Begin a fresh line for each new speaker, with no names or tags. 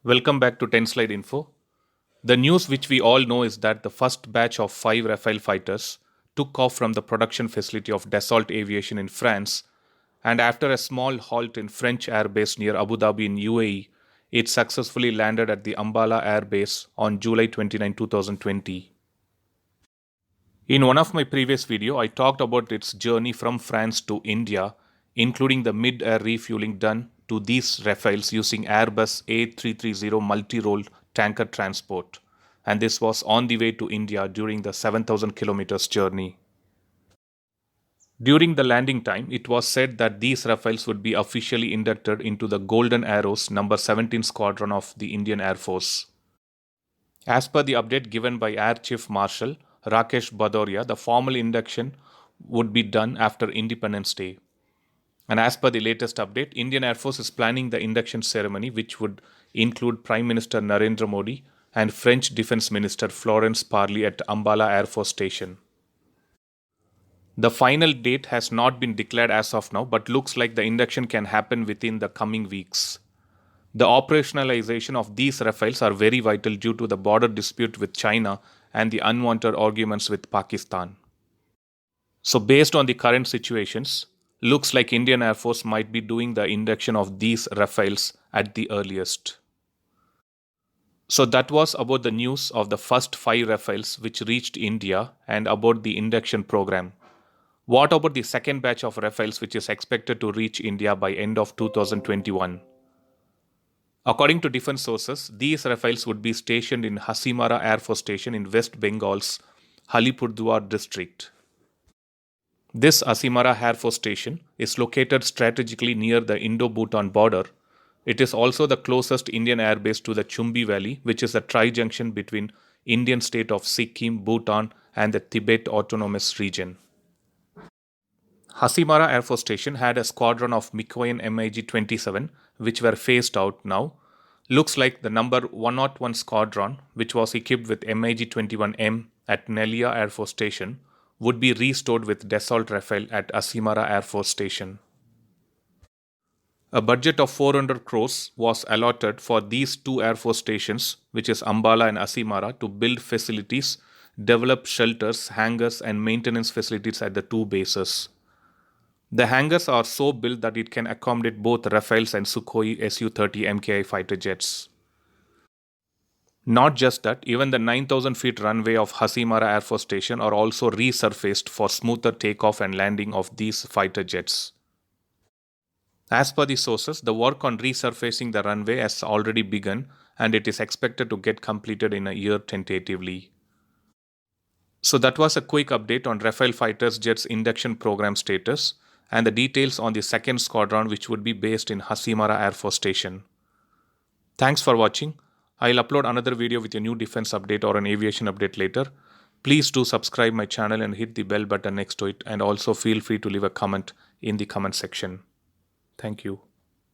Welcome back to 10 Slide Info. The news which we all know is that the first batch of 5 Rafale fighters took off from the production facility of Dassault Aviation in France, and after a small halt in French airbase near Abu Dhabi in UAE, it successfully landed at the Ambala Air Base on July 29, 2020. In one of my previous videos, I talked about its journey from France to India, including the mid-air refueling done to these Rafales using Airbus A330 multi-role tanker transport. And this was on the way to India during the 7,000 kilometers journey. During the landing time, it was said that these Rafales would be officially inducted into the Golden Arrows number 17 Squadron of the Indian Air Force. As per the update given by Air Chief Marshal Rakesh Bhadoria, the formal induction would be done after Independence Day. And as per the latest update, Indian Air Force is planning the induction ceremony, which would include Prime Minister Narendra Modi and French Defense Minister Florence Parly at Ambala Air Force Station. The final date has not been declared as of now, but looks like the induction can happen within the coming weeks. The operationalization of these Rafales are very vital due to the border dispute with China and the unwanted arguments with Pakistan. So based on the current situations, looks like Indian Air Force might be doing the induction of these Rafales at the earliest. So that was about the news of the first 5 Rafales which reached India and about the induction program. What about the second batch of Rafales which is expected to reach India by end of 2021? According to defense sources, these Rafales would be stationed in Hasimara Air Force Station in West Bengal's Halipurdwar district. This Hasimara Air Force Station is located strategically near the Indo-Bhutan border. It is also the closest Indian air base to the Chumbi Valley, which is a tri-junction between Indian state of Sikkim, Bhutan and the Tibet Autonomous Region. Hasimara Air Force Station had a squadron of Mikoyan MiG-27 which were phased out now. Looks like the number 101 squadron, which was equipped with MiG-21M at Nelia Air Force Station, would be restored with Dassault Rafale at Hasimara Air Force Station. A budget of 400 crores was allotted for these 2 Air Force stations, which is Ambala and Hasimara, to build facilities, develop shelters, hangars and maintenance facilities at the 2 bases. The hangars are so built that it can accommodate both Rafales and Sukhoi Su-30 MKI fighter jets. Not just that, even the 9,000 feet runway of Hasimara Air Force Station are also resurfaced for smoother takeoff and landing of these fighter jets. As per the sources, the work on resurfacing the runway has already begun and it is expected to get completed in a year tentatively. So that was a quick update on Rafale fighters jets induction program status and the details on the second squadron which would be based in Hasimara Air Force Station. Thanks for watching. I'll upload another video with a new defense update or an aviation update later. Please do subscribe my channel and hit the bell button next to it, and also feel free to leave a comment in the comment section. Thank you.